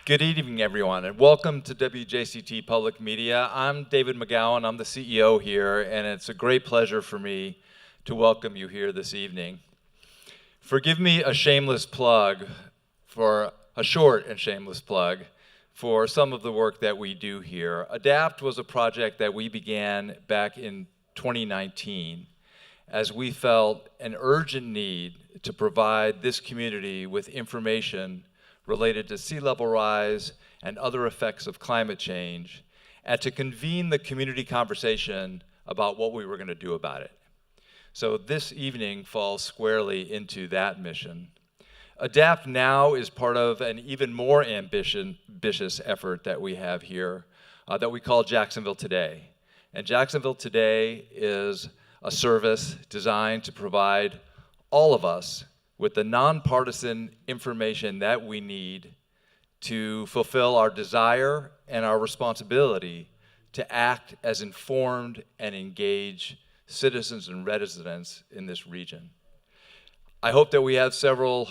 Good evening, everyone, and welcome to WJCT Public Media. I'm David McGowan. I'm the CEO here, and it's a great pleasure for me to welcome you here this evening. Forgive me a shameless plug for a short and shameless plug for some of the work that we do here. ADAPT was a project that we began back in 2019 as we felt an urgent need to provide this community with information related to sea level rise and other effects of climate change, and to convene the community conversation about what we were going to do about it. So this evening falls squarely into that mission. ADAPT now is part of an even more ambitious effort that we have here that we call Jacksonville Today. And Jacksonville Today is a service designed to provide all of us with the nonpartisan information that we need to fulfill our desire and our responsibility to act as informed and engaged citizens and residents in this region. I hope that we have several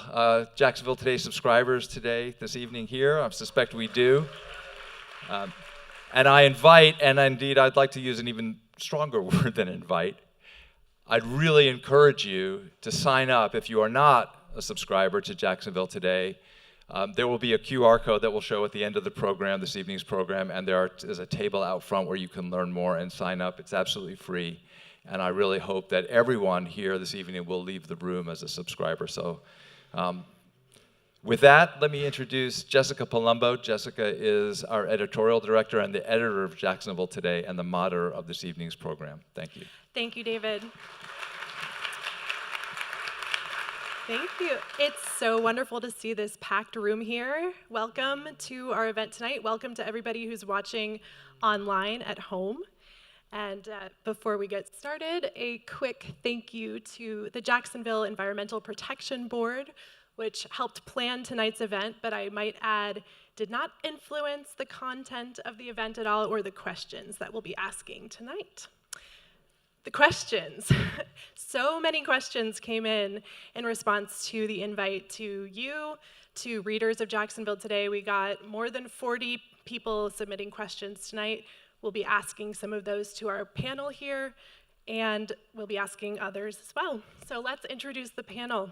Jacksonville Today subscribers this evening here. I suspect we do. And I invite, and indeed I'd like to use an even stronger word than invite, I'd really encourage you to sign up if you are not a subscriber to Jacksonville Today. There will be a QR code that will show at the end of the program, this evening's program, and there is a table out front where you can learn more and sign up. It's absolutely free, and I really hope that everyone here this evening will leave the room as a subscriber. So with that, let me introduce Jessica Palombo. Jessica is our editorial director and the editor of Jacksonville Today and the moderator of this evening's program. Thank you. Thank you, David. Thank you. It's so wonderful to see this packed room here. Welcome to our event tonight. Welcome to everybody who's watching online at home. And before we get started, a quick thank you to the Jacksonville Environmental Protection Board, which helped plan tonight's event, but I might add, did not influence the content of the event at all or the questions that we'll be asking tonight. The questions. So many questions came in response to the invite to you, to readers of Jacksonville Today. We got more than 40 people submitting questions tonight. We'll be asking some of those to our panel here, and we'll be asking others as well. So let's introduce the panel.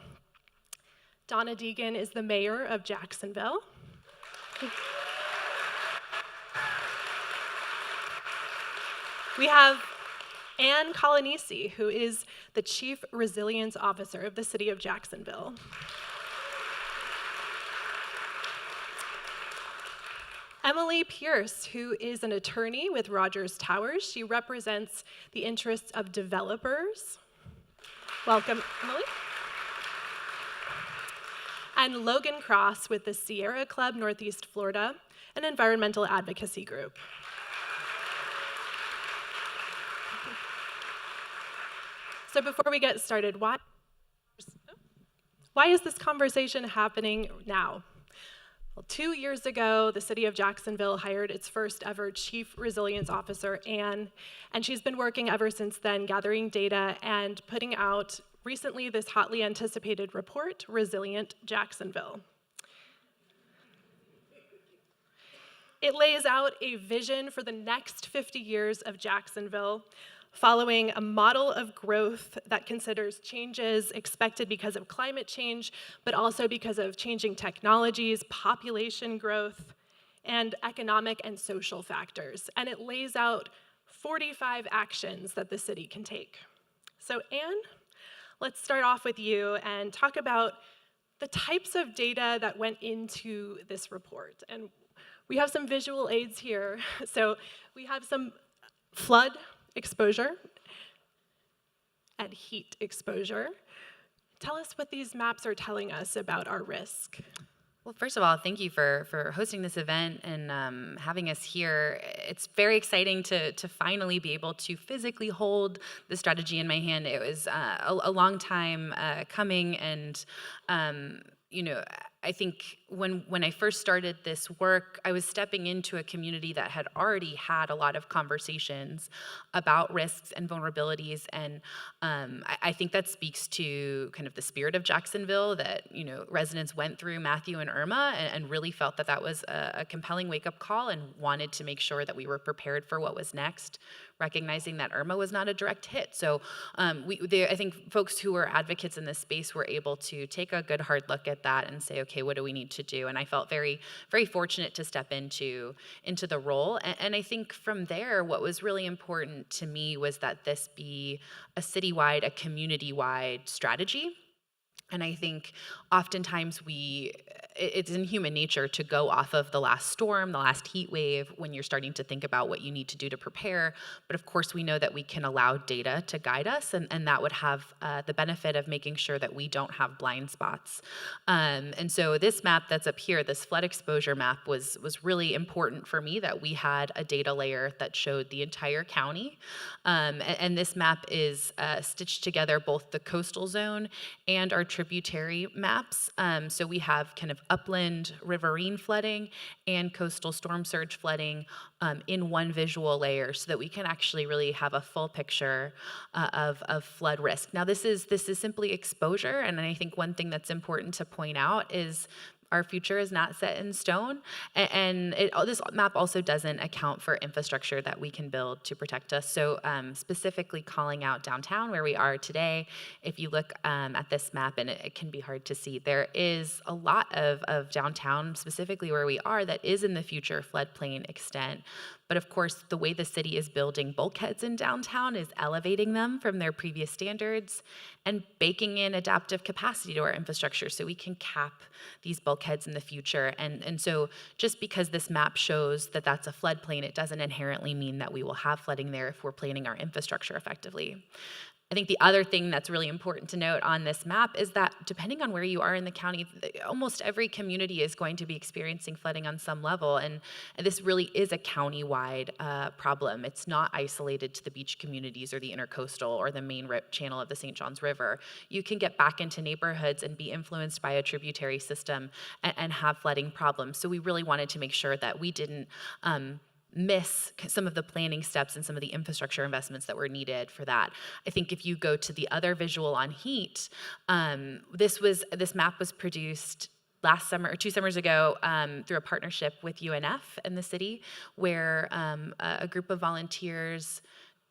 Donna Deegan is the mayor of Jacksonville. We have Anne Coglianese, who is the Chief Resilience Officer of the City of Jacksonville. Emily Pierce, who is an attorney with Rogers Towers. She represents the interests of developers. Welcome, Emily. And Logan Cross with the Sierra Club Northeast Florida, an environmental advocacy group. So before we get started, why is this conversation happening now? Well, 2 years ago, the city of Jacksonville hired its first ever Chief Resilience Officer, Anne, and she's been working ever since then, gathering data and putting out recently this hotly anticipated report, Resilient Jacksonville. It lays out a vision for the next 50 years of Jacksonville, following a model of growth that considers changes expected because of climate change, but also because of changing technologies, population growth, and economic and social factors. And it lays out 45 actions that the city can take. So Anne, let's start off with you and talk about the types of data that went into this report. And we have some visual aids here. So we have some flood exposure and heat exposure. Tell us what these maps are telling us about our risk. Well, first of all, thank you for hosting this event and having us here. It's very exciting to finally be able to physically hold the strategy in my hand. It was a long time coming, and I think when I first started this work, I was stepping into a community that had already had a lot of conversations about risks and vulnerabilities, and I think that speaks to kind of the spirit of Jacksonville that residents went through Matthew and Irma and really felt that that was a compelling wake-up call and wanted to make sure that we were prepared for what was next, recognizing that Irma was not a direct hit. So I think folks who were advocates in this space were able to take a good hard look at that and say, okay, what do we need to do? And I felt very, very fortunate to step into the role. And I think from there, what was really important to me was that this be a citywide, a community-wide strategy. And I think oftentimes it's in human nature to go off of the last storm, the last heat wave, when you're starting to think about what you need to do to prepare. But of course, we know that we can allow data to guide us, and that would have the benefit of making sure that we don't have blind spots. And so this map that's up here, this flood exposure map, was really important for me, that we had a data layer that showed the entire county. And this map is stitched together both the coastal zone and our tributary maps. So we have kind of upland riverine flooding and coastal storm surge flooding in one visual layer, so that we can actually really have a full picture of flood risk. Now this is simply exposure, and I think one thing that's important to point out is our future is not set in stone, and this map also doesn't account for infrastructure that we can build to protect us. So specifically calling out downtown, where we are today, if you look at this map, and it can be hard to see, there is a lot of downtown, specifically where we are, that is in the future floodplain extent. But of course, the way the city is building bulkheads in downtown is elevating them from their previous standards and baking in adaptive capacity to our infrastructure so we can cap these bulkheads in the future. And so just because this map shows that that's a floodplain, it doesn't inherently mean that we will have flooding there if we're planning our infrastructure effectively. I think the other thing that's really important to note on this map is that depending on where you are in the county, almost every community is going to be experiencing flooding on some level, and this really is a county-wide problem. It's not isolated to the beach communities or the intercoastal or the main channel of the St. Johns River. You can get back into neighborhoods and be influenced by a tributary system and have flooding problems. So we really wanted to make sure that we didn't miss some of the planning steps and some of the infrastructure investments that were needed for that. I think if you go to the other visual on heat, this map was produced last summer or 2 summers ago through a partnership with UNF and the city, where a group of volunteers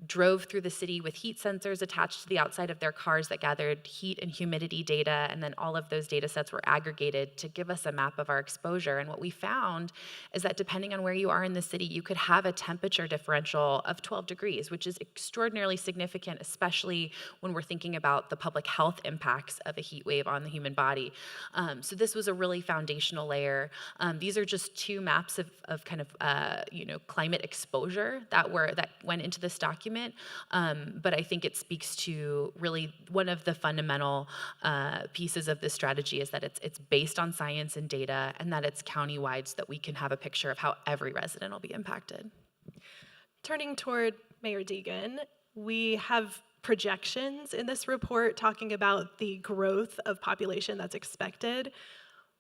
drove through the city with heat sensors attached to the outside of their cars that gathered heat and humidity data, and then all of those data sets were aggregated to give us a map of our exposure. And what we found is that depending on where you are in the city, you could have a temperature differential of 12 degrees, which is extraordinarily significant, especially when we're thinking about the public health impacts of a heat wave on the human body. So this was a really foundational layer. These are just 2 maps of kind of climate exposure that went into this document. But I think it speaks to really one of the fundamental pieces of this strategy is that it's based on science and data, and that it's countywide, so that we can have a picture of how every resident will be impacted. Turning toward Mayor Deegan, we have projections in this report talking about the growth of population that's expected.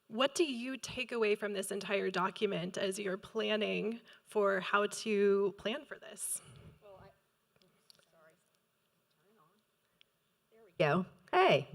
What do you take away from this entire document as you're planning for how to plan for this? Go. Hey,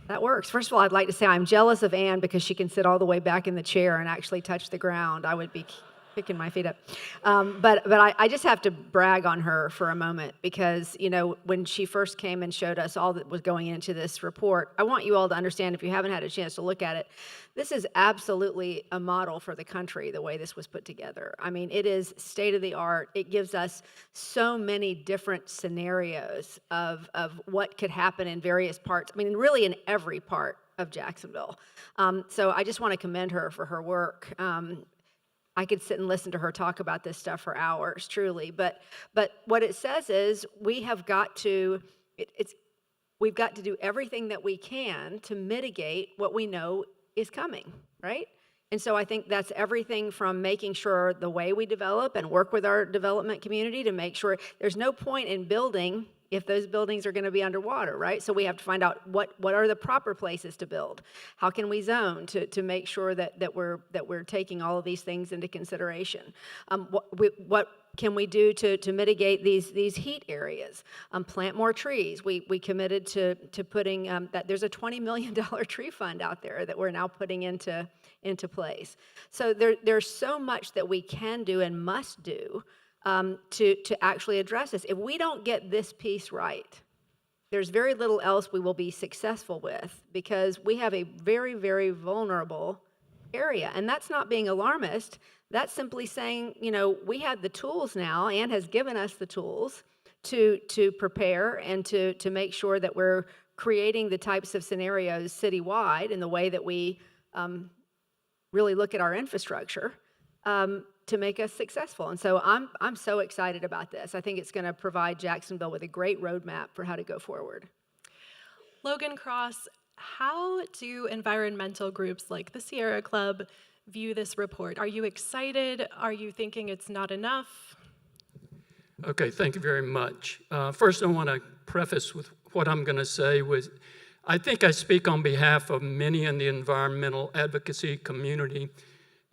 that works. First of all, I'd like to say I'm jealous of Anne because she can sit all the way back in the chair and actually touch the ground. I would be kicking my feet up. But I just have to brag on her for a moment because, when she first came and showed us all that was going into this report, I want you all to understand, if you haven't had a chance to look at it, this is absolutely a model for the country, the way this was put together. I mean, it is state of the art. It gives us so many different scenarios of what could happen in various parts. I mean, really in every part of Jacksonville. So I just want to commend her for her work. I could sit and listen to her talk about this stuff for hours, truly. But what it says is we've got to do everything that we can to mitigate what we know is coming, right? And so I think that's everything from making sure the way we develop and work with our development community to make sure there's no point in building if those buildings are going to be underwater, right? So we have to find out what are the proper places to build. How can we zone to make sure that we're taking all of these things into consideration? What can we do to mitigate these heat areas? Plant more trees. We committed to putting that. There's a $20 million tree fund out there that we're now putting into place. So there's so much that we can do and must do to actually address this. If we don't get this piece right, there's very little else we will be successful with, because we have a very, very vulnerable area. And that's not being alarmist. That's simply saying, we have the tools now. Anne has given us the tools to prepare and to make sure that we're creating the types of scenarios citywide in the way that we really look at our infrastructure to make us successful. And so I'm so excited about this. I think it's going to provide Jacksonville with a great roadmap for how to go forward. Logan Cross, how do environmental groups like the Sierra Club view this report? Are you excited? Are you thinking it's not enough? Okay, thank you very much. First, I want to preface with what I'm going to say was, I think I speak on behalf of many in the environmental advocacy community,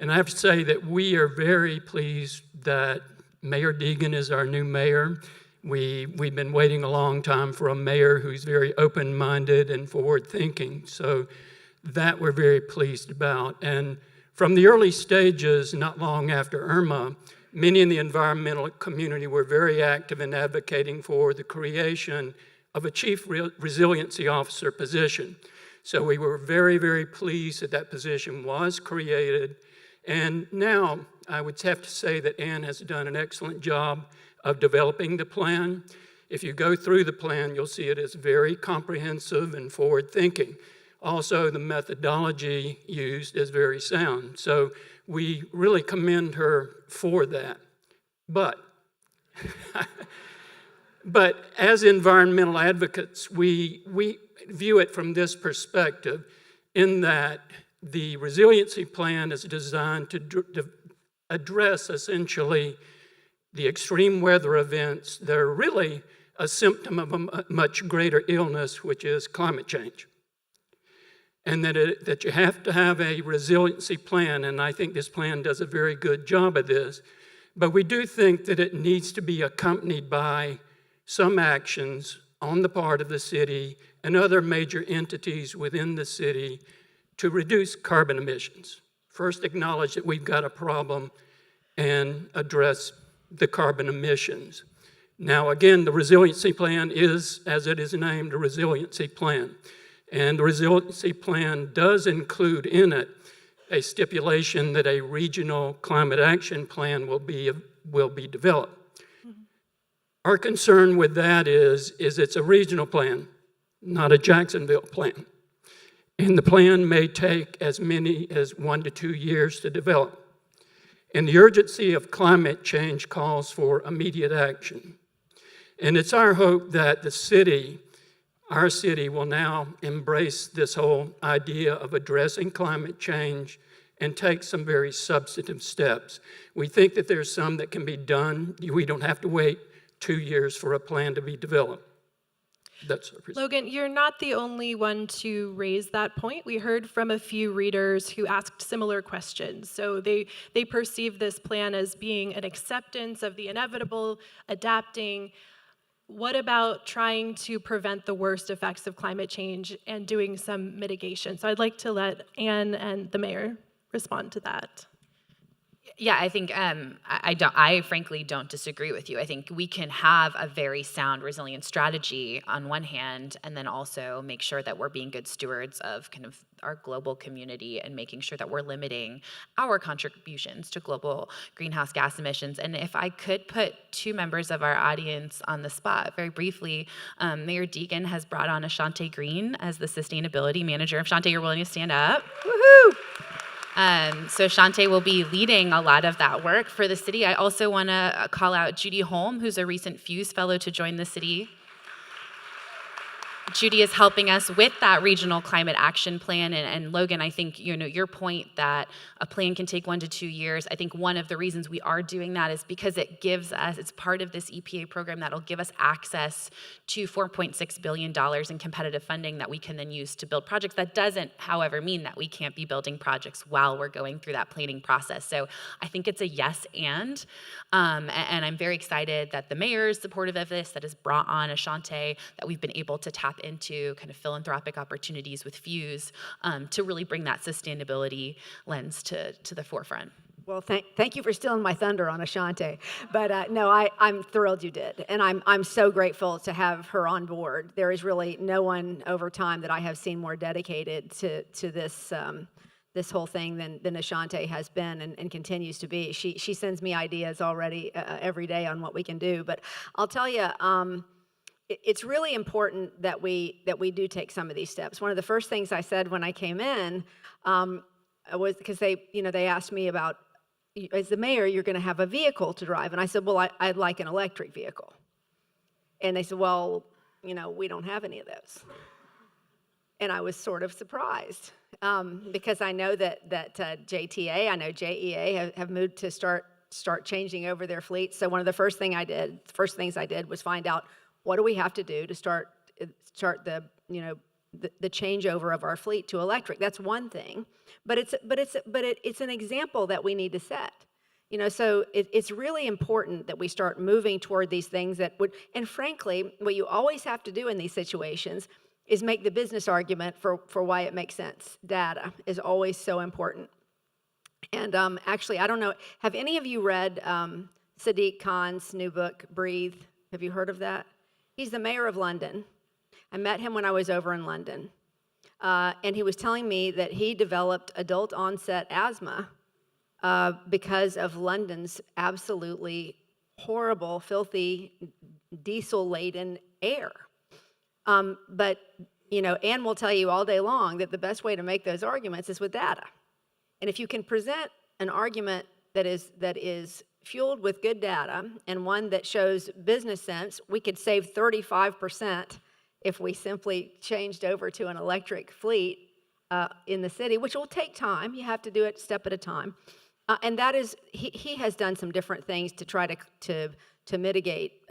and I have to say that we are very pleased that Mayor Deegan is our new mayor. We've been waiting a long time for a mayor who's very open-minded and forward-thinking, so that we're very pleased about. And from the early stages, not long after Irma, many in the environmental community were very active in advocating for the creation of a chief resiliency officer position. So we were very, very pleased that that position was created. And now I would have to say that Anne has done an excellent job of developing the plan. If you go through the plan, you'll see it is very comprehensive and forward-thinking. Also, the methodology used is very sound. So we really commend her for that. But as environmental advocates, we view it from this perspective, in that the resiliency plan is designed to address essentially the extreme weather events that are really a symptom of a much greater illness, which is climate change. And that you have to have a resiliency plan, and I think this plan does a very good job of this, but we do think that it needs to be accompanied by some actions on the part of the city and other major entities within the city to reduce carbon emissions. First, acknowledge that we've got a problem and address the carbon emissions. Now, again, the resiliency plan is, as it is named, a resiliency plan. And the resiliency plan does include in it a stipulation that a regional climate action plan will be developed. Mm-hmm. Our concern with that is it's a regional plan, not a Jacksonville plan. And the plan may take as many as 1 to 2 years to develop. And the urgency of climate change calls for immediate action. And it's our hope that our city will now embrace this whole idea of addressing climate change and take some very substantive steps. We think that there's some that can be done. We don't have to wait 2 years for a plan to be developed. Logan, you're not the only one to raise that point. We heard from a few readers who asked similar questions. So they perceive this plan as being an acceptance of the inevitable, adapting. What about trying to prevent the worst effects of climate change and doing some mitigation? So I'd like to let Anne and the mayor respond to that. Yeah, I think I frankly don't disagree with you. I think we can have a very sound resilience strategy on one hand, and then also make sure that we're being good stewards of kind of our global community and making sure that we're limiting our contributions to global greenhouse gas emissions. And if I could put 2 members of our audience on the spot very briefly, Mayor Deegan has brought on Ashante Green as the sustainability manager. If Ashante, you're willing to stand up. Woohoo! So Shante will be leading a lot of that work for the city. I also want to call out Judy Holm, who's a recent Fuse Fellow to join the city. Judy is helping us with that regional climate action plan. And Logan, I think, your point that a plan can take 1 to 2 years, I think one of the reasons we are doing that is because it's part of this EPA program that'll give us access to $4.6 billion in competitive funding that we can then use to build projects. That doesn't, however, mean that we can't be building projects while we're going through that planning process. So I think it's a yes and I'm very excited that the mayor is supportive of this, that has brought on Ashante, that we've been able to tap into kind of philanthropic opportunities with Fuse to really bring that sustainability lens to the forefront. Well, thank you for stealing my thunder on Ashante. But no, I'm thrilled you did. And I'm so grateful to have her on board. There is really no one over time that I have seen more dedicated to this this whole thing than Ashante has been and continues to be. She sends me ideas already every day on what we can do. But I'll tell you, it's really important that we do take some of these steps. One of the first things I said when I came in was because they asked me about, as the mayor, you're going to have a vehicle to drive, and I said, well, I'd like an electric vehicle, and they said, well, we don't have any of those, and I was sort of surprised because I know that JTA, I know JEA have moved to start changing over their fleet. So one of the first things I did was find out, what do we have to do to start the changeover of our fleet to electric? That's one thing, but it's an example that we need to set. So it's really important that we start moving toward these things that would. And frankly, what you always have to do in these situations is make the business argument for why it makes sense. Data is always so important. And actually, I don't know. Have any of you read Sadiq Khan's new book, Breathe? Have you heard of that? He's the mayor of London. I met him when I was over in London. And he was telling me that he developed adult onset asthma because of London's absolutely horrible, filthy, diesel-laden air. But Anne will tell you all day long that the best way to make those arguments is with data. And if you can present an argument that is fueled with good data and one that shows business sense, we could save 35% if we simply changed over to an electric fleet in the city, which will take time. You have to do it step at a time. And that is, he has done some different things to try to mitigate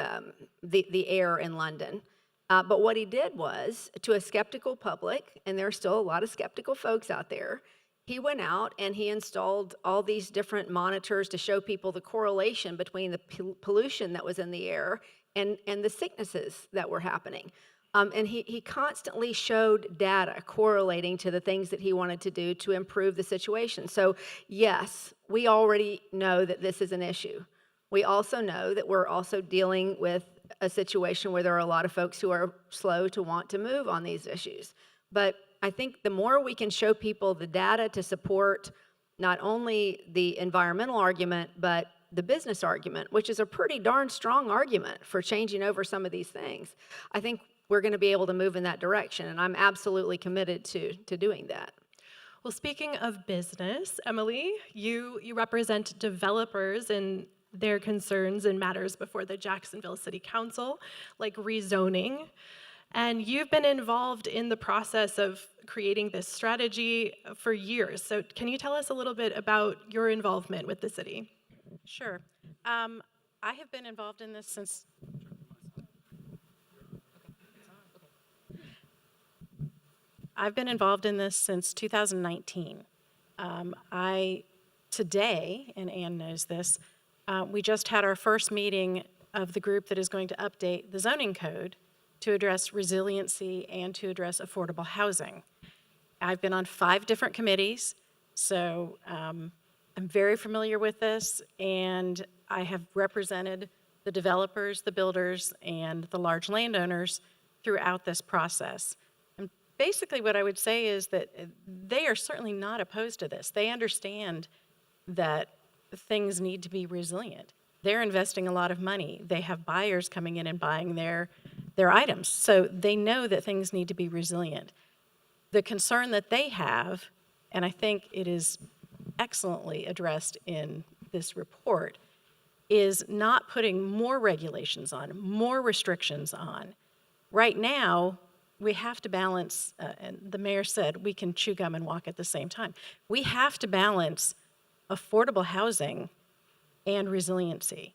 the air in London. But what he did was, to a skeptical public, and there are still a lot of skeptical folks out there, he went out and he installed all these different monitors to show people the correlation between the pollution that was in the air and the sicknesses that were happening. And he constantly showed data correlating to the things that he wanted to do to improve the situation. So yes, we already know that this is an issue. We also know that we're also dealing with a situation where there are a lot of folks who are slow to want to move on these issues. But I think the more we can show people the data to support not only the environmental argument, but the business argument, which is a pretty darn strong argument for changing over some of these things, I think we're going to be able to move in that direction. And I'm absolutely committed to doing that. Well, speaking of business, Emily, you represent developers in their concerns and matters before the Jacksonville City Council, like rezoning. And you've been involved in the process of creating this strategy for years. So can you tell us a little bit about your involvement with the city? Sure. I have been involved in this since... I've been involved in this since 2019. Today, and Anne knows this, we just had our first meeting of the group that is going to update the zoning code to address resiliency and to address affordable housing. I've been on 5 different committees, so I'm very familiar with this, and I have represented the developers, the builders, and the large landowners throughout this process. And basically what I would say is that they are certainly not opposed to this. They understand that things need to be resilient. They're investing a lot of money. They have buyers coming in and buying their items. So they know that things need to be resilient. The concern that they have, and I think it is excellently addressed in this report, is not putting more regulations on, more restrictions on. Right now, we have to balance, and the mayor said we can chew gum and walk at the same time. We have to balance affordable housing and resiliency.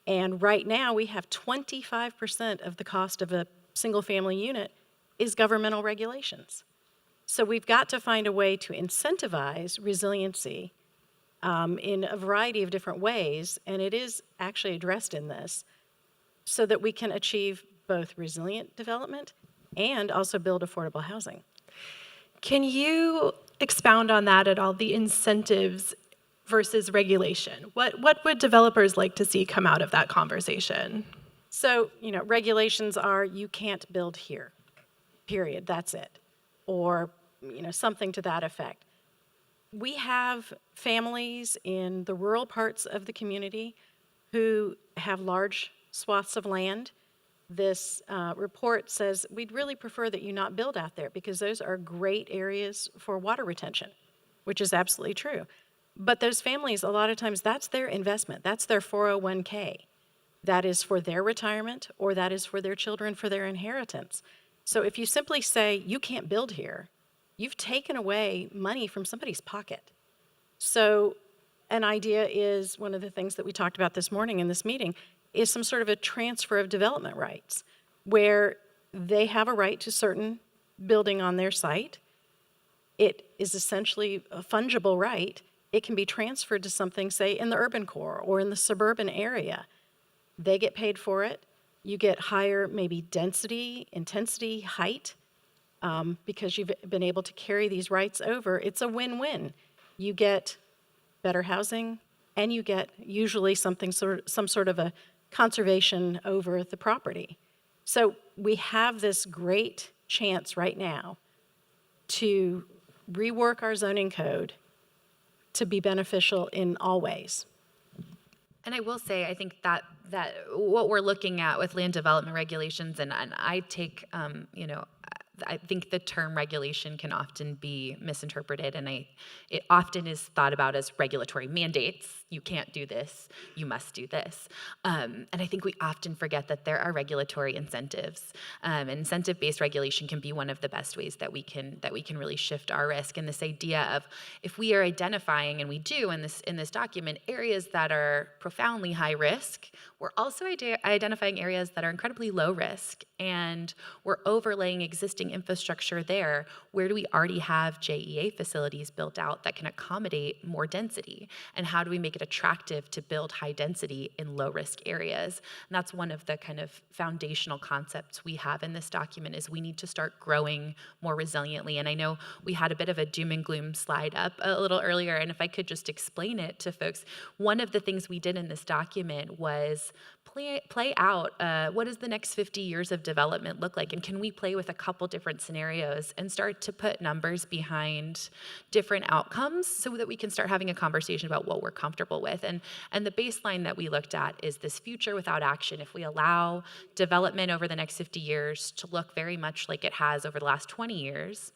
And right now, we have 25% of the cost of a single-family unit is governmental regulations. So we've got to find a way to incentivize resiliency in a variety of different ways, and it is actually addressed in this, so that we can achieve both resilient development and also build affordable housing. Can you expound on that at all, the incentives versus regulation? What would developers like to see come out of that conversation? So, regulations are you can't build here, period, that's it. Or, something to that effect. We have families in the rural parts of the community who have large swaths of land. This report says we'd really prefer that you not build out there because those are great areas for water retention, which is absolutely true. But those families, a lot of times, that's their investment. That's their 401k. That is for their retirement, or that is for their children for their inheritance. So if you simply say, you can't build here, you've taken away money from somebody's pocket. So an idea is, one of the things that we talked about this morning in this meeting, is some sort of a transfer of development rights, where they have a right to certain building on their site. It is essentially a fungible right. It can be transferred to something, say, in the urban core or in the suburban area. They get paid for it. You get higher, maybe density, intensity, height, because you've been able to carry these rights over. It's a win-win. You get better housing, and you get usually some sort of a conservation over the property. So we have this great chance right now to rework our zoning code to be beneficial in all ways. And I will say, I think that what we're looking at with land development regulations, and I take, I think the term regulation can often be misinterpreted, and it often is thought about as regulatory mandates. You can't do this, you must do this. And I think we often forget that there are regulatory incentives. Incentive-based regulation can be one of the best ways that we can really shift our risk. And this idea of, if we are identifying, and we do in this document, areas that are profoundly high risk, we're also identifying areas that are incredibly low risk, and we're overlaying existing infrastructure there. Where do we already have JEA facilities built out that can accommodate more density? And how do we make it attractive to build high density in low risk areas? And that's one of the kind of foundational concepts we have in this document, is we need to start growing more resiliently. And I know we had a bit of a doom and gloom slide up a little earlier, and if I could just explain it to folks, one of the things we did in this document was play out what does the next 50 years of development look like, and can we play with a couple different scenarios and start to put numbers behind different outcomes so that we can start having a conversation about what we're comfortable with. And the baseline that we looked at is this future without action. If we allow development over the next 50 years to look very much like it has over the last 20 years,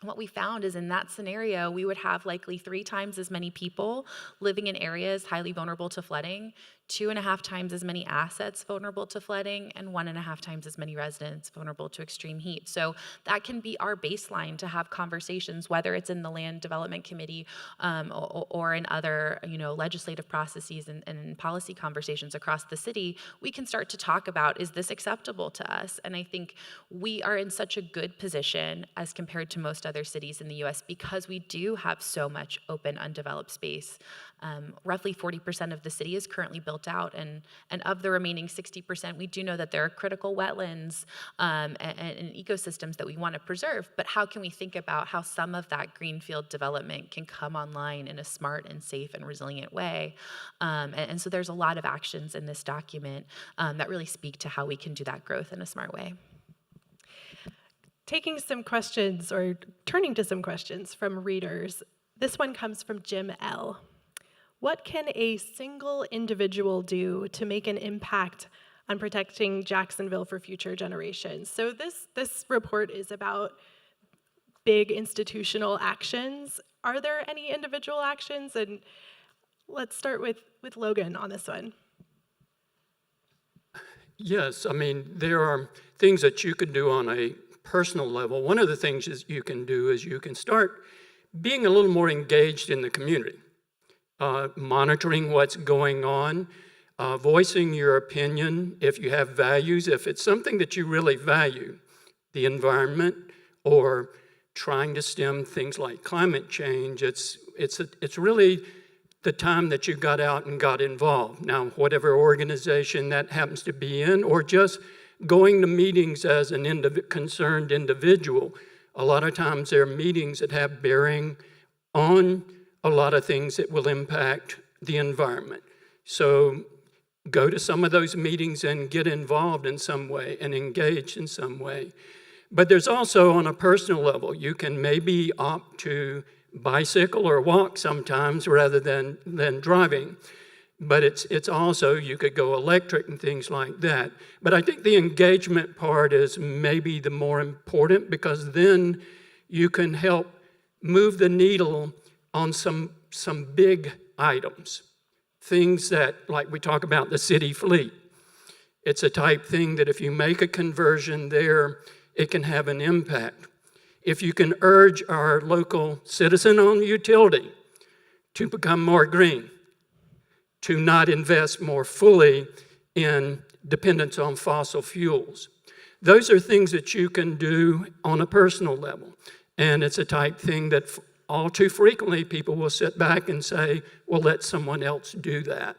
what we found is, in that scenario, we would have likely 3 times as many people living in areas highly vulnerable to flooding, 2.5 times as many assets vulnerable to flooding, and 1.5 times as many residents vulnerable to extreme heat. So that can be our baseline to have conversations, whether it's in the Land Development Committee or in other legislative processes and policy conversations across the city. We can start to talk about, is this acceptable to us? And I think we are in such a good position as compared to most other cities in the U.S. because we do have so much open, undeveloped space. Roughly 40% of the city is currently built out, and of the remaining 60%, we do know that there are critical wetlands and ecosystems that we want to preserve, but how can we think about how some of that greenfield development can come online in a smart and safe and resilient way? And so there's a lot of actions in this document that really speak to how we can do that growth in a smart way. Taking some questions, or turning to some questions from readers. This one comes from Jim L. What can a single individual do to make an impact on protecting Jacksonville for future generations? So this report is about big institutional actions. Are there any individual actions? And let's start with Logan on this one. Yes, I mean, there are things that you could do on a personal level, one of the things is you can do is you can start being a little more engaged in the community, monitoring what's going on, voicing your opinion if you have values, if it's something that you really value, the environment, or trying to stem things like climate change. It's really the time that you got out and got involved. Now, whatever organization that happens to be in, or just going to meetings as an concerned individual. A lot of times there are meetings that have bearing on a lot of things that will impact the environment. So go to some of those meetings and get involved in some way and engage in some way. But there's also on a personal level, you can maybe opt to bicycle or walk sometimes rather than driving. But it's also, you could go electric and things like that. But I think the engagement part is maybe the more important, because then you can help move the needle on some big items. Things that, like we talk about the city fleet. It's a type thing that if you make a conversion there, it can have an impact. If you can urge our local citizen-owned utility to become more green, to not invest more fully in dependence on fossil fuels. Those are things that you can do on a personal level. And it's a type thing that all too frequently people will sit back and say, well, let someone else do that.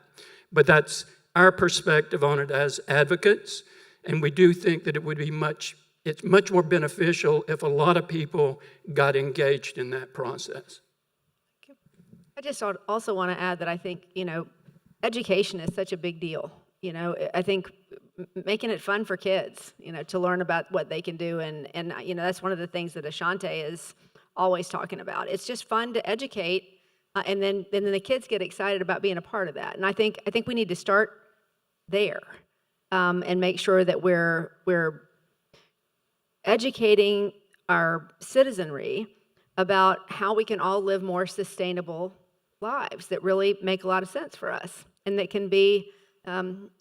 But that's our perspective on it as advocates. And we do think that it would be it's much more beneficial if a lot of people got engaged in that process. I just also want to add that I think, education is such a big deal. I think making it fun for kids, to learn about what they can do. And that's one of the things that Ashante is always talking about. It's just fun to educate, and then the kids get excited about being a part of that. And I think we need to start there, and make sure that we're educating our citizenry about how we can all live more sustainable lives that really make a lot of sense for us and that can be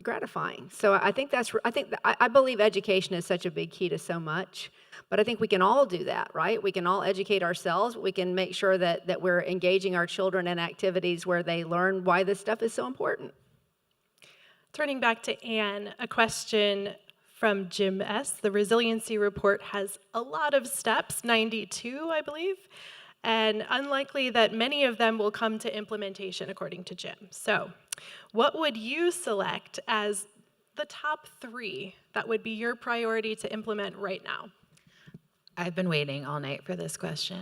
gratifying. So I believe education is such a big key to so much, but I think we can all do that, right? We can all educate ourselves. We can make sure that we're engaging our children in activities where they learn why this stuff is so important. Turning back to Anne, a question from Jim S. The resiliency report has a lot of steps, 92, I believe, and unlikely that many of them will come to implementation, according to Jim. So, what would you select as the top 3 that would be your priority to implement right now? I've been waiting all night for this question.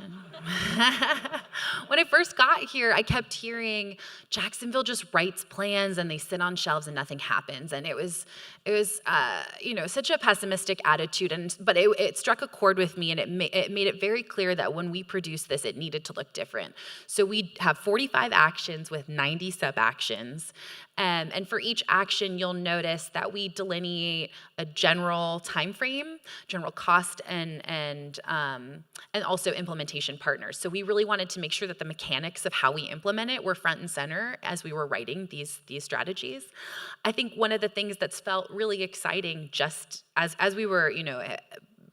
When I first got here, I kept hearing Jacksonville just writes plans and they sit on shelves and nothing happens. And it was such a pessimistic attitude. But it struck a chord with me, and it made it very clear that when we produced this, it needed to look different. So we have 45 actions with 90 sub-actions. And for each action, you'll notice that we delineate a general time frame, general cost, and also implementation partners. So we really wanted to make sure that the mechanics of how we implement it were front and center as we were writing these strategies. I think one of the things that's felt really exciting, just as we were,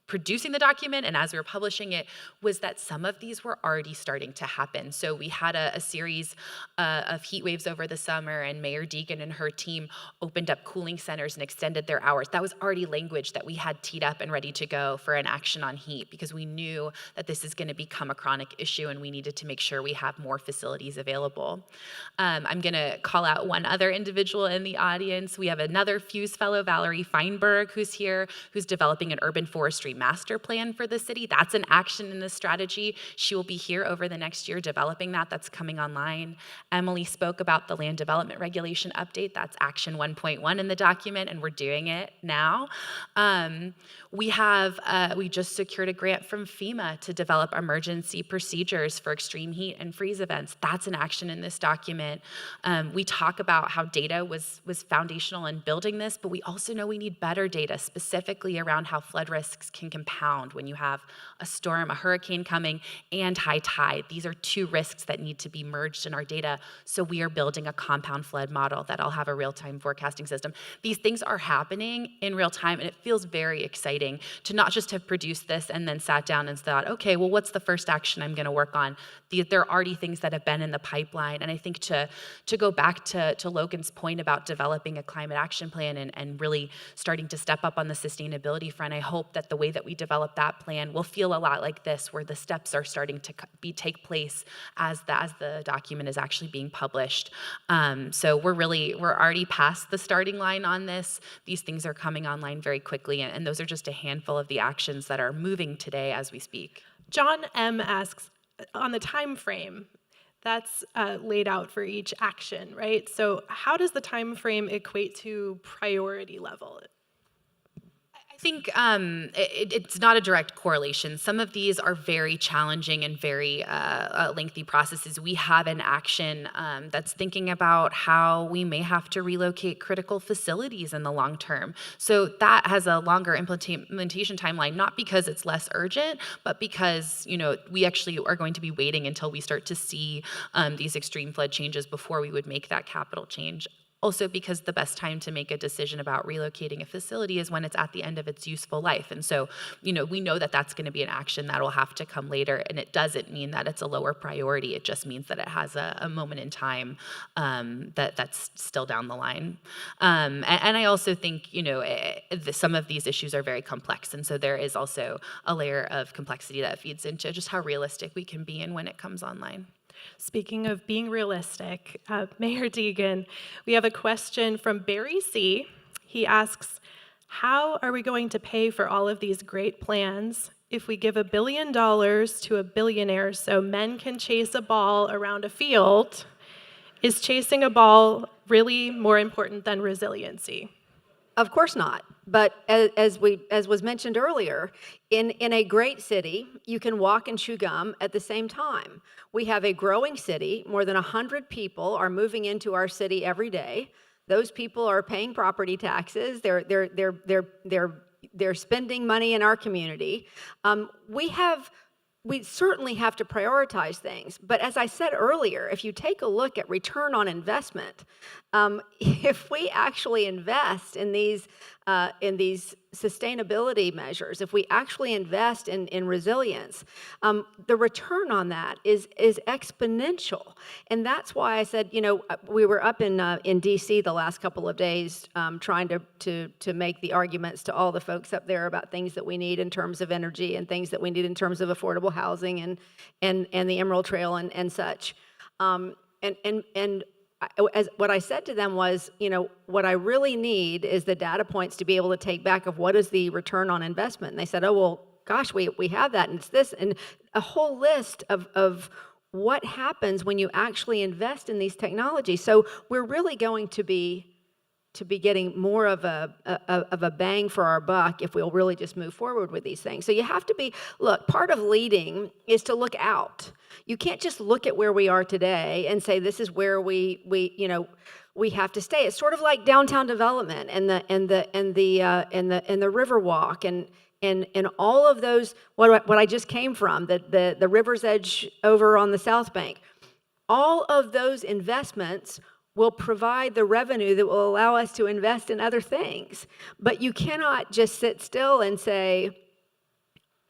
producing the document and as we were publishing it, was that some of these were already starting to happen. So we had a series of heat waves over the summer, and Mayor Deegan and her team opened up cooling centers and extended their hours. That was already language that we had teed up and ready to go for an action on heat, because we knew that this is going to become a chronic issue and we needed to make sure we have more facilities available. I'm going to call out one other individual in the audience. We have another Fuse Fellow, Valerie Feinberg, who's here, who's developing an urban forestry master plan for the city. That's an action in this strategy. She will be here over the next year developing that. That's coming online. Emily spoke about the land development regulation update. That's action 1.1 in the document, and we're doing it now. We just secured a grant from FEMA to develop emergency procedures for extreme heat and freeze events. That's an action in this document. We talk about how data was foundational in building this, but we also know we need better data, specifically around how flood risks can can compound when you have a storm, a hurricane coming, and high tide. These are two risks that need to be merged in our data. So we are building a compound flood model that'll have a real-time forecasting system. These things are happening in real time, and it feels very exciting to not just have produced this and then sat down and thought, okay, well, what's the first action I'm going to work on? There are already things that have been in the pipeline, and I think to go back to Logan's point about developing a climate action plan and really starting to step up on the sustainability front, I hope that the way that we develop that plan will feel a lot like this, where the steps are starting to take place as the document is actually being published. So we're already past the starting line on this. These things are coming online very quickly, and those are just a handful of the actions that are moving today as we speak. John M. asks, on the time frame, that's laid out for each action, right? So how does the time frame equate to priority level? I think it's not a direct correlation. Some of these are very challenging and very lengthy processes. We have an action that's thinking about how we may have to relocate critical facilities in the long term. So that has a longer implementation timeline, not because it's less urgent, but because we actually are going to be waiting until we start to see these extreme flood changes before we would make that capital change. Also because the best time to make a decision about relocating a facility is when it's at the end of its useful life. And so, we know that that's going to be an action that will have to come later, and it doesn't mean that it's a lower priority. It just means that it has a moment in time that's still down the line. And I also think, some of these issues are very complex, and so there is also a layer of complexity that feeds into just how realistic we can be and when it comes online. Speaking of being realistic, Mayor Deegan, we have a question from Barry C. He asks, how are we going to pay for all of these great plans if we give $1 billion to a billionaire so men can chase a ball around a field? Is chasing a ball really more important than resiliency? Of course not. But as was mentioned earlier, in a great city, you can walk and chew gum at the same time. We have a growing city. More than 100 people are moving into our city every day. Those people are paying property taxes. They're spending money in our community. We certainly have to prioritize things. But as I said earlier, if you take a look at return on investment, if we actually invest in these sustainability measures, if we actually invest in resilience, the return on that is exponential. And that's why I said, we were up in D.C. the last couple of days trying to make the arguments to all the folks up there about things that we need in terms of energy and things that we need in terms of affordable housing and the Emerald Trail and such. As what I said to them was, what I really need is the data points to be able to take back of what is the return on investment. And they said, oh, well, gosh, we have that, and it's this, and a whole list of what happens when you actually invest in these technologies. So we're really going to be getting more of a bang for our buck if we'll really just move forward with these things. So you have to look, part of leading is to look out. You can't just look at where we are today and say this is where we have to stay. It's sort of like downtown development and the Riverwalk and all of those what I just came from, the River's Edge over on the South Bank. All of those investments will provide the revenue that will allow us to invest in other things. But you cannot just sit still and say,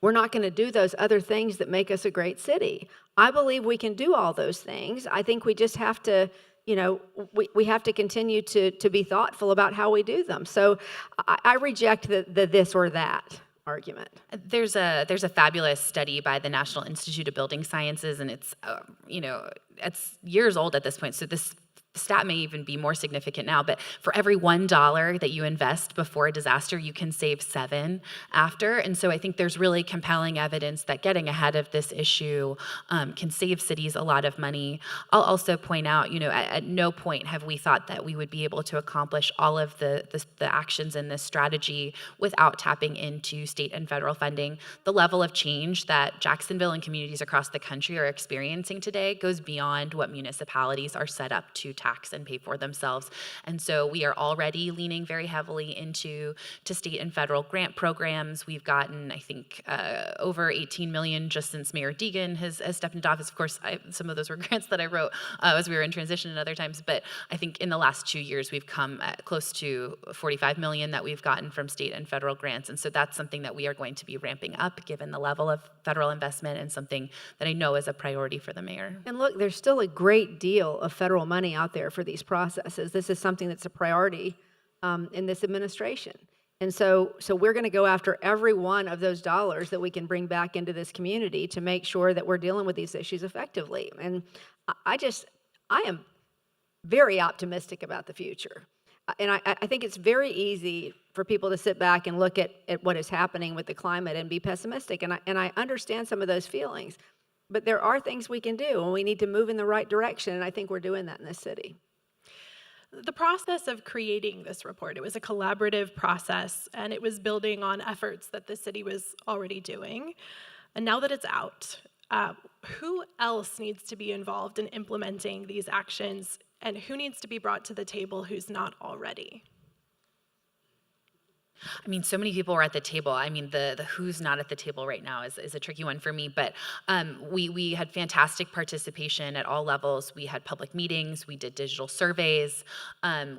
we're not going to do those other things that make us a great city. I believe we can do all those things. I think we just have to, we have to continue to be thoughtful about how we do them. So I reject the this or that argument. There's a fabulous study by the National Institute of Building Sciences, and it's it's years old at this point. So this stat may even be more significant now, but for every $1 that you invest before a disaster, you can save 7 after. And so I think there's really compelling evidence that getting ahead of this issue can save cities a lot of money. I'll also point out, at no point have we thought that we would be able to accomplish all of the actions in this strategy without tapping into state and federal funding. The level of change that Jacksonville and communities across the country are experiencing today goes beyond what municipalities are set up to tackle. tax and pay for themselves. And so we are already leaning very heavily into state and federal grant programs. We've gotten, I think, over 18 million just since Mayor Deegan has stepped into office. Of course, some of those were grants that I wrote as we were in transition and other times, but I think in the last 2 years, we've come at close to 45 million that we've gotten from state and federal grants. And so that's something that we are going to be ramping up given the level of federal investment, and something that I know is a priority for the mayor. And look, there's still a great deal of federal money out there for these processes. This is something that's a priority in this administration. And so we're going to go after every one of those dollars that we can bring back into this community to make sure that we're dealing with these issues effectively. And I am very optimistic about the future. And I think it's very easy for people to sit back and look at what is happening with the climate and be pessimistic. And I understand some of those feelings. But there are things we can do, and we need to move in the right direction. And I think we're doing that in this city. The process of creating this report, it was a collaborative process, and it was building on efforts that the city was already doing. And now that it's out, who else needs to be involved in implementing these actions, and who needs to be brought to the table who's not already? I mean, so many people were at the table. I mean, the who's not at the table right now is a tricky one for me, but we had fantastic participation at all levels. We had public meetings, we did digital surveys,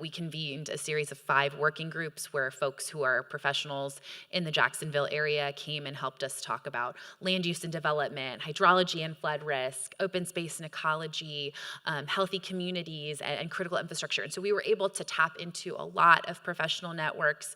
we convened a series of 5 working groups where folks who are professionals in the Jacksonville area came and helped us talk about land use and development, hydrology and flood risk, open space and ecology, healthy communities, and critical infrastructure. And so we were able to tap into a lot of professional networks,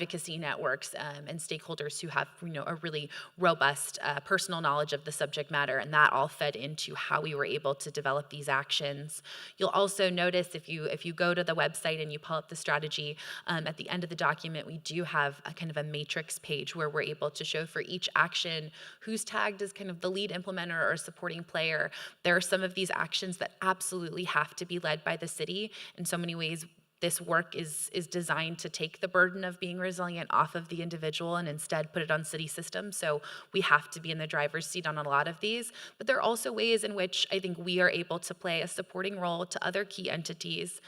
advocacy networks, and stakeholders who have, a really robust personal knowledge of the subject matter, and that all fed into how we were able to develop these actions. You'll also notice if you go to the website and you pull up the strategy, at the end of the document, we do have a kind of a matrix page where we're able to show for each action who's tagged as kind of the lead implementer or supporting player. There are some of these actions that absolutely have to be led by the city. In so many ways, this work is designed to take the burden of being resilient off of the individual and instead put it on city systems. So we have to be in the driver's seat on a lot of these. But there are also ways in which I think we are able to play a supporting role to other key entities.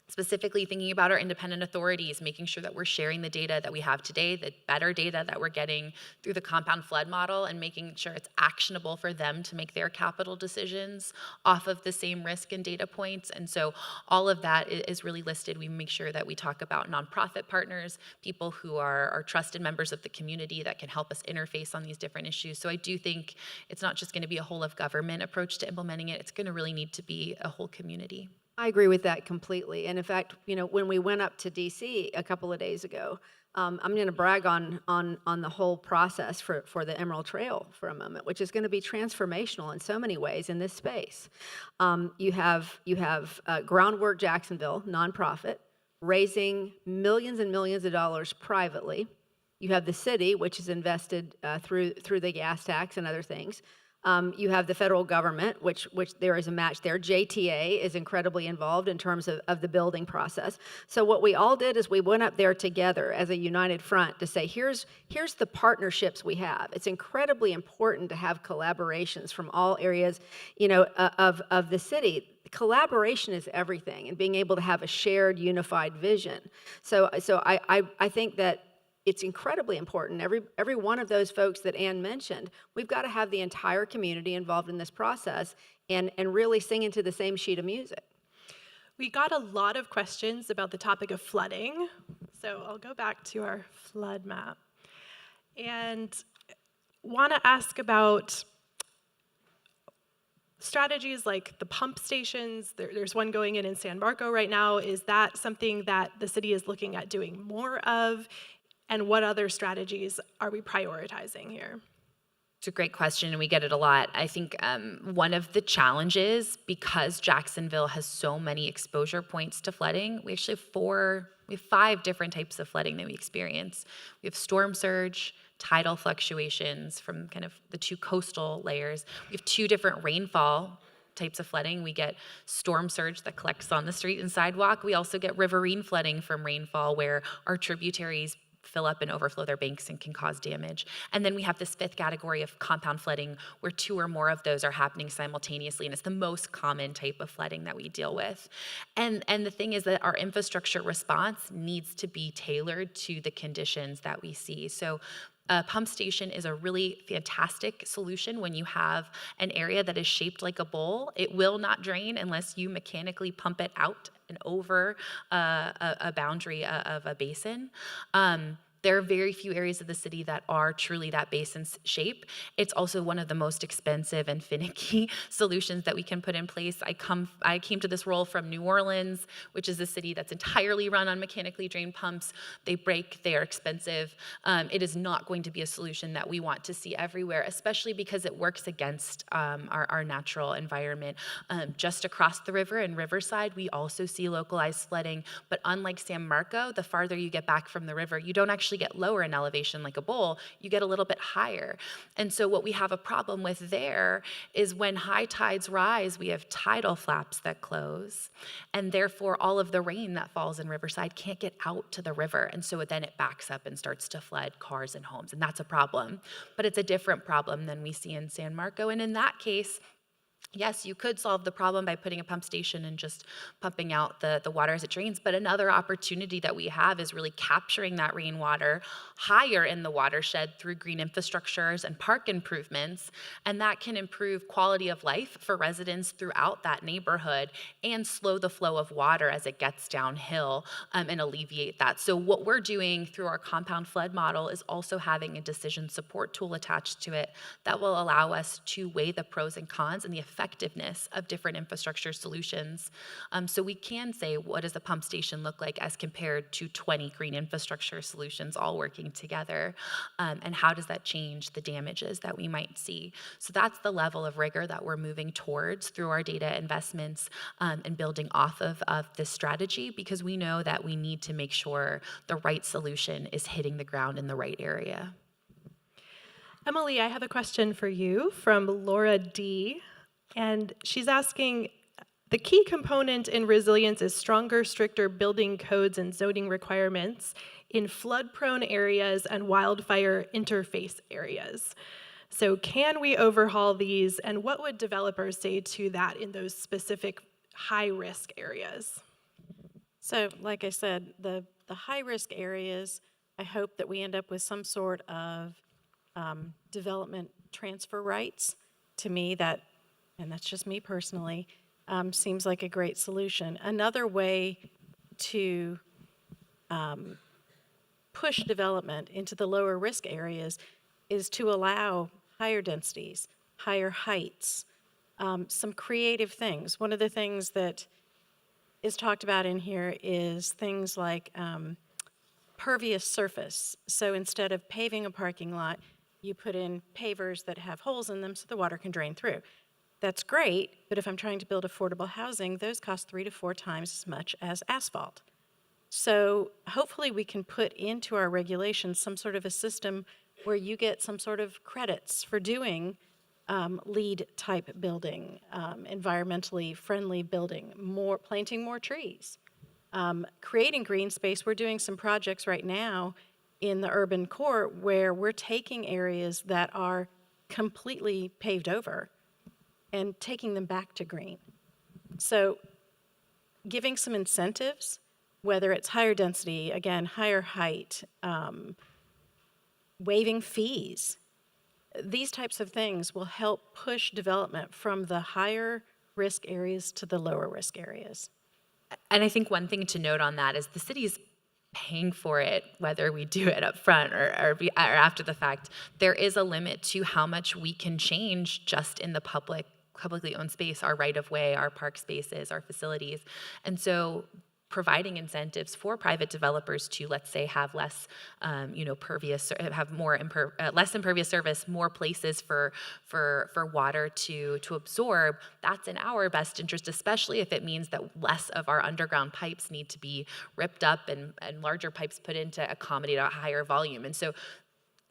Specifically thinking about our independent authorities, making sure that we're sharing the data that we have today, the better data that we're getting through the compound flood model, and making sure it's actionable for them to make their capital decisions off of the same risk and data points. And so all of that is really listed. We make sure that we talk about nonprofit partners, people who are trusted members of the community that can help us interface on these different issues. So I do think it's not just going to be a whole of government approach to implementing it, it's going to really need to be a whole community. I agree with that completely. And in fact, when we went up to DC a couple of days ago, I'm going to brag on the whole process for the Emerald Trail for a moment, which is going to be transformational in so many ways in this space. You have Groundwork Jacksonville, nonprofit, raising millions and millions of dollars privately. You have the city, which is invested through the gas tax and other things. You have the federal government, which there is a match there. JTA is incredibly involved in terms of the building process. So what we all did is we went up there together as a united front to say, here's the partnerships we have. It's incredibly important to have collaborations from all areas, of the city. Collaboration is everything, and being able to have a shared, unified vision. So I think that it's incredibly important. Every one of those folks that Anne mentioned, we've got to have the entire community involved in this process and really singing to the same sheet of music. We got a lot of questions about the topic of flooding. So I'll go back to our flood map and want to ask about strategies like the pump stations. There's one going in San Marco right now. Is that something that the city is looking at doing more of? And what other strategies are we prioritizing here? It's a great question, and we get it a lot. I think one of the challenges, because Jacksonville has so many exposure points to flooding, we actually have 5 different types of flooding that we experience. We have storm surge, tidal fluctuations from kind of the 2 coastal layers. We have 2 different rainfall types of flooding. We get storm surge that collects on the street and sidewalk. We also get riverine flooding from rainfall, where our tributaries fill up and overflow their banks and can cause damage. And then we have this fifth category of compound flooding, where 2 or more of those are happening simultaneously, and it's the most common type of flooding that we deal with. And the thing is that our infrastructure response needs to be tailored to the conditions that we see. So a pump station is a really fantastic solution when you have an area that is shaped like a bowl. It will not drain unless you mechanically pump it out and over a boundary of a basin. There are very few areas of the city that are truly that basin's shape. It's also one of the most expensive and finicky solutions that we can put in place. I came to this role from New Orleans, which is a city that's entirely run on mechanically drained pumps. They break, they are expensive. It is not going to be a solution that we want to see everywhere, especially because it works against our natural environment. Just across the river in Riverside, we also see localized flooding, but unlike San Marco, the farther you get back from the river, you don't actually get lower in elevation like a bowl, you get a little bit higher. And so what we have a problem with there is when high tides rise, we have tidal flaps that close, and therefore all of the rain that falls in Riverside can't get out to the river. And so then it backs up and starts to flood cars and homes, and that's a problem. But it's a different problem than we see in San Marco. And in that case, yes, you could solve the problem by putting a pump station and just pumping out the water as it drains, but another opportunity that we have is really capturing that rainwater higher in the watershed through green infrastructures and park improvements, and that can improve quality of life for residents throughout that neighborhood and slow the flow of water as it gets downhill and alleviate that. So what we're doing through our compound flood model is also having a decision support tool attached to it that will allow us to weigh the pros and cons and the effectiveness of different infrastructure solutions. So we can say, what does a pump station look like as compared to 20 green infrastructure solutions all working together? And how does that change the damages that we might see? So that's the level of rigor that we're moving towards through our data investments and building off of this strategy, because we know that we need to make sure the right solution is hitting the ground in the right area. Emily, I have a question for you from Laura D. And she's asking, the key component in resilience is stronger, stricter building codes and zoning requirements in flood-prone areas and wildfire interface areas. So can we overhaul these, and what would developers say to that in those specific high-risk areas? So, like I said, the high-risk areas, I hope that we end up with some sort of development transfer rights. To me, that, and that's just me personally, seems like a great solution. Another way to push development into the lower risk areas is to allow higher densities, higher heights, some creative things. One of the things that is talked about in here is things like pervious surface. So instead of paving a parking lot, you put in pavers that have holes in them so the water can drain through. That's great, but if I'm trying to build affordable housing, those cost 3 to 4 times as much as asphalt. So hopefully we can put into our regulations some sort of a system where you get some sort of credits for doing LEED type building, environmentally friendly building, planting more trees, creating green space. We're doing some projects right now in the urban core where we're taking areas that are completely paved over and taking them back to green. So giving some incentives, whether it's higher density, again, higher height, waiving fees, these types of things will help push development from the higher risk areas to the lower risk areas. And I think one thing to note on that is the city's paying for it, whether we do it up front or after the fact. There is a limit to how much we can change just in the publicly owned space, our right-of-way, our park spaces, our facilities. And so providing incentives for private developers to, let's say, have less, pervious, have more less impervious surface, more places for water to absorb. That's in our best interest, especially if it means that less of our underground pipes need to be ripped up and larger pipes put in to accommodate a higher volume. And so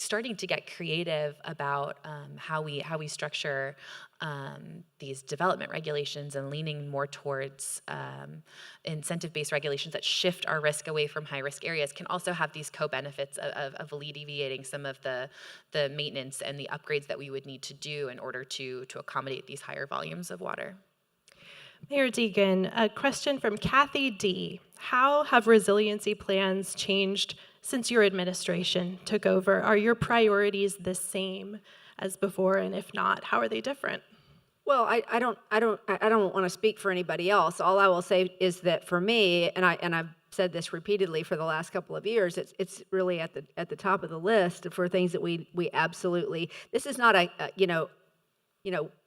starting to get creative about how we structure these development regulations and leaning more towards incentive-based regulations that shift our risk away from high-risk areas can also have these co-benefits of alleviating some of the maintenance and the upgrades that we would need to do in order to accommodate these higher volumes of water. Mayor Deegan, a question from Kathy D. How have resiliency plans changed since your administration took over? Are your priorities the same as before, and if not, how are they different? Well, I don't want to speak for anybody else. All I will say is that for me, and I've said this repeatedly for the last couple of years, it's really at the top of the list for things that we absolutely. This is not a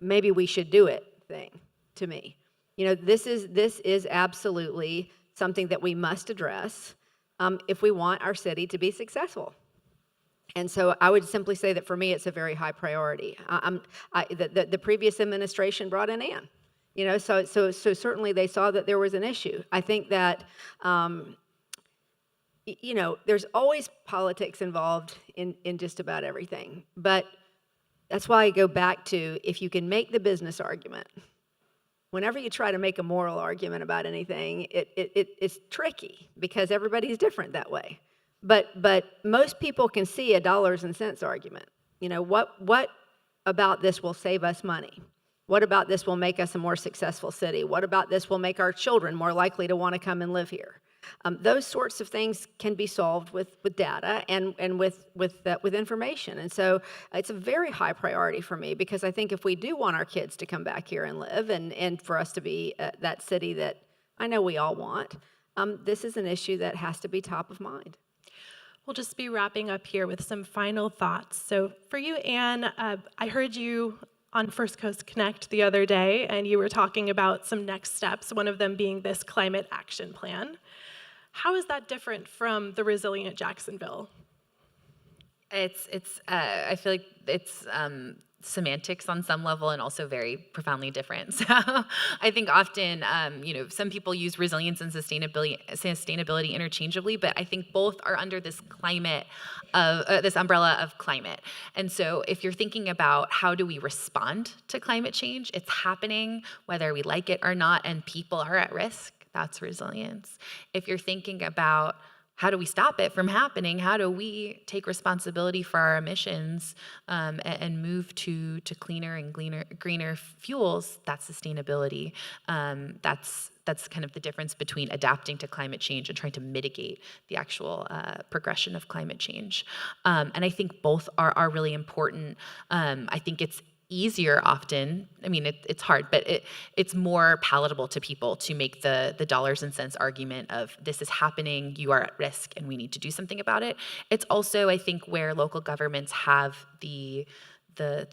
maybe we should do it thing to me. This is absolutely something that we must address if we want our city to be successful. And so I would simply say that for me, it's a very high priority. The previous administration brought in Anne, so certainly they saw that there was an issue. I think that, there's always politics involved in just about everything. But that's why I go back to, if you can make the business argument, whenever you try to make a moral argument about anything, it's tricky because everybody's different that way. But most people can see a dollars and cents argument. What about this will save us money? What about this will make us a more successful city? What about this will make our children more likely to want to come and live here? Those sorts of things can be solved with data and with information. And so it's a very high priority for me, because I think if we do want our kids to come back here and live and for us to be that city that I know we all want, this is an issue that has to be top of mind. We'll just be wrapping up here with some final thoughts. So for you, Anne, I heard you on First Coast Connect the other day, and you were talking about some next steps, one of them being this climate action plan. How is that different from the Resilient Jacksonville? I feel like it's semantics on some level and also very profoundly different. So I think often, some people use resilience and sustainability interchangeably, but I think both are under this this umbrella of climate. And so if you're thinking about how do we respond to climate change, it's happening whether we like it or not, and people are at risk. That's resilience. If you're thinking about how do we stop it from happening? How do we take responsibility for our emissions and move to cleaner and greener fuels? That's sustainability. That's kind of the difference between adapting to climate change and trying to mitigate the actual progression of climate change. And I think both are really important. I think it's easier often. I mean, it's hard, but it's more palatable to people to make the dollars and cents argument of this is happening, you are at risk, and we need to do something about it. It's also, I think, where local governments have the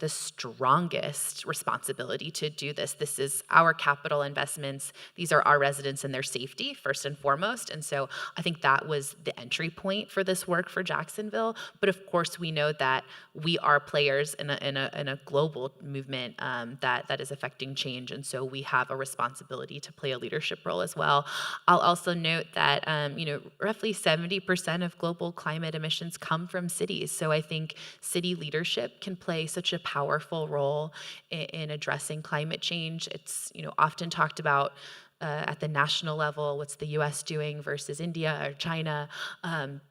strongest responsibility to do this. This is our capital investments. These are our residents and their safety, first and foremost. And so I think that was the entry point for this work for Jacksonville. But of course, we know that we are players in a global movement that is affecting change. And so we have a responsibility to play a leadership role as well. I'll also note that, roughly 70% of global climate emissions come from cities. So I think city leadership can play such a powerful role in addressing climate change. It's often talked about at the national level, what's the U.S. doing versus India or China,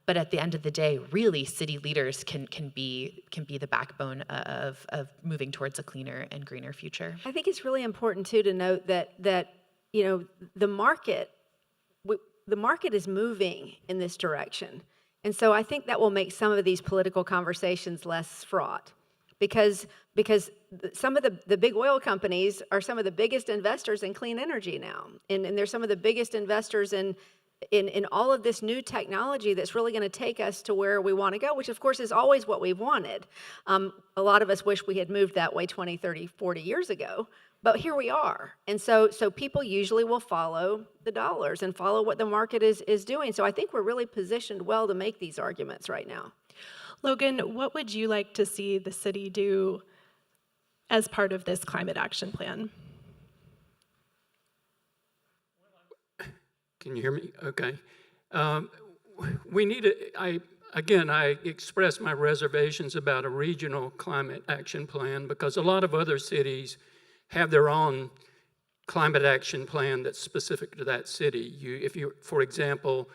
but at the end of the day, really, city leaders can be the backbone of moving towards a cleaner and greener future. I think it's really important too to note that the market is moving in this direction, and so I think that will make some of these political conversations less fraught. Because some of the big oil companies are some of the biggest investors in clean energy now, and they're some of the biggest investors in all of this new technology that's really going to take us to where we want to go, which of course is always what we've wanted. A lot of us wish we had moved that way 20, 30, 40 years ago, but here we are. And so people usually will follow the dollars and follow what the market is doing. So I think we're really positioned well to make these arguments right now. Logan, what would you like to see the city do as part of this climate action plan? Can you hear me? Okay. We need again, I expressed my reservations about a regional climate action plan because a lot of other cities have their own climate action plan that's specific to that city. For example,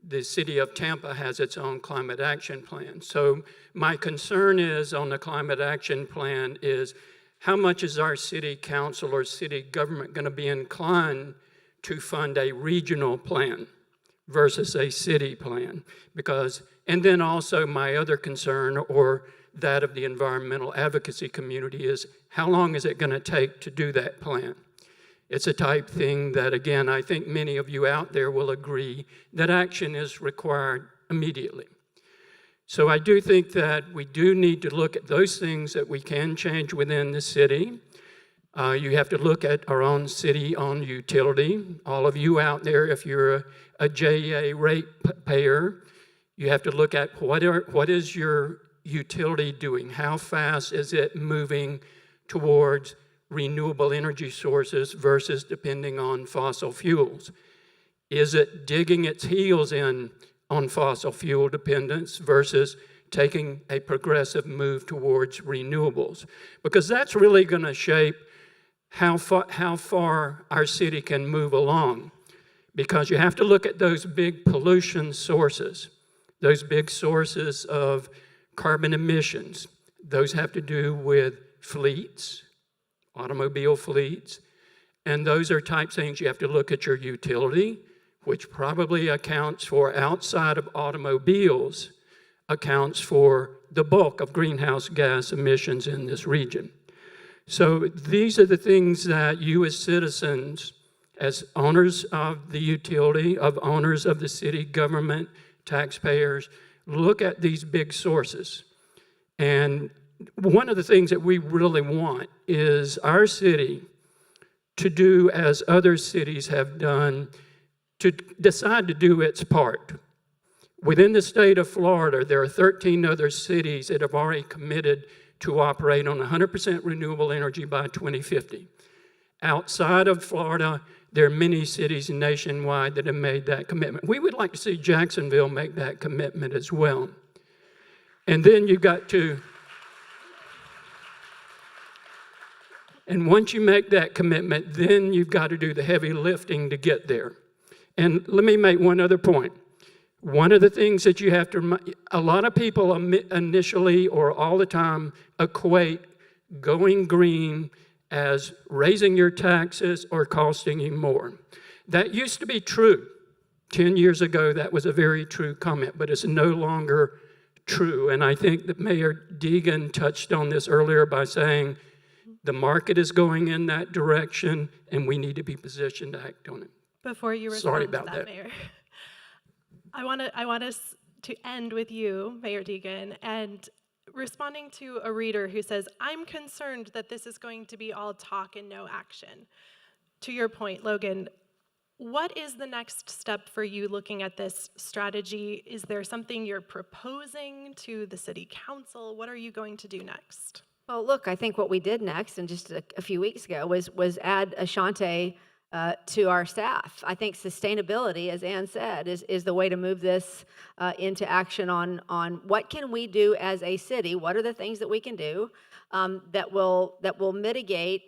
the city of Tampa has its own climate action plan. So my concern is on the climate action plan is how much is our city council or city government going to be inclined to fund a regional plan versus a city plan? And then also my other concern, or that of the environmental advocacy community, is how long is it going to take to do that plan? It's a type thing that, again, I think many of you out there will agree that action is required immediately. So I do think that we do need to look at those things that we can change within the city. You have to look at our own city-owned utility. All of you out there, if you're a JEA rate payer, you have to look at what is your utility doing? How fast is it moving towards renewable energy sources versus depending on fossil fuels? Is it digging its heels in on fossil fuel dependence versus taking a progressive move towards renewables? Because that's really going to shape how far our city can move along. Because you have to look at those big pollution sources, those big sources of carbon emissions. Those have to do with fleets, automobile fleets, and those are type things you have to look at your utility, which probably accounts for, outside of automobiles, accounts for the bulk of greenhouse gas emissions in this region. So these are the things that you as citizens, as owners of the utility, of owners of the city government, taxpayers, look at these big sources. And one of the things that we really want is our city to do as other cities have done, to decide to do its part. Within the state of Florida, there are 13 other cities that have already committed to operate on 100% renewable energy by 2050. Outside of Florida, there are many cities nationwide that have made that commitment. We would like to see Jacksonville make that commitment as well. And then you've got to, and once you make that commitment, then you've got to do the heavy lifting to get there. And let me make one other point. One of the things that you have to, a lot of people initially or all the time equate going green as raising your taxes or costing you more. That used to be true. 10 years ago, that was a very true comment, but it's no longer true. And I think that Mayor Deegan touched on this earlier by saying the market is going in that direction and we need to be positioned to act on it. Before you respond to that, Mayor, I want us to end with you, Mayor Deegan, and responding to a reader who says, I'm concerned that this is going to be all talk and no action. To your point, Logan, what is the next step for you looking at this strategy? Is there something you're proposing to the city council? What are you going to do next? Well, look, I think what we did next, and just a few weeks ago, was add Ashante to our staff. I think sustainability, as Anne said, is the way to move this into action on what can we do as a city. What are the things that we can do that will mitigate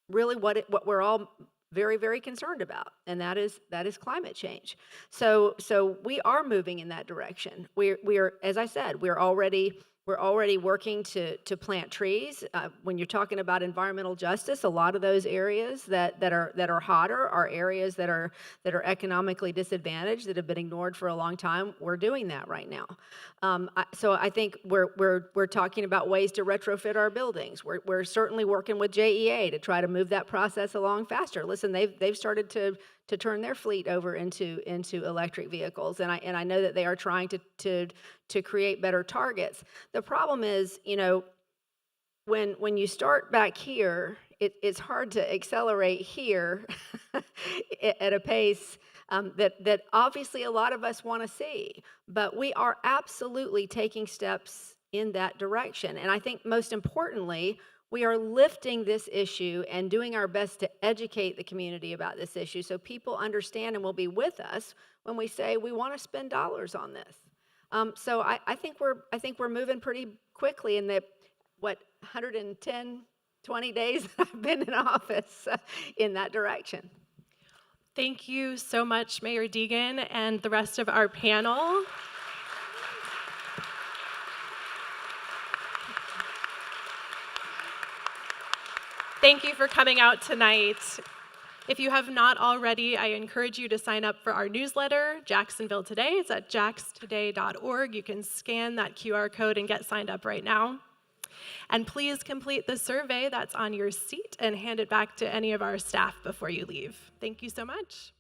really what we're all very, very concerned about, and that is climate change. So we are moving in that direction. We are, as I said, we're already working to plant trees. When you're talking about environmental justice, a lot of those areas that are hotter are areas that are economically disadvantaged, that have been ignored for a long time. We're doing that right now. So I think we're talking about ways to retrofit our buildings. We're certainly working with JEA to try to move that process along faster. Listen, they've started to turn their fleet over into electric vehicles, and I know that they are trying to create better targets. The problem is, when you start back here, it's hard to accelerate here at a pace that obviously a lot of us want to see. But we are absolutely taking steps in that direction, and I think most importantly, we are lifting this issue and doing our best to educate the community about this issue so people understand and will be with us when we say we want to spend dollars on this. So I think we're moving pretty quickly in the 110, 20 days that I've been in office in that direction. Thank you so much, Mayor Deegan, and the rest of our panel. Thank you for coming out tonight. If you have not already, I encourage you to sign up for our newsletter, Jacksonville Today. It's at jaxtoday.org. You can scan that QR code and get signed up right now. And please complete the survey that's on your seat and hand it back to any of our staff before you leave. Thank you so much.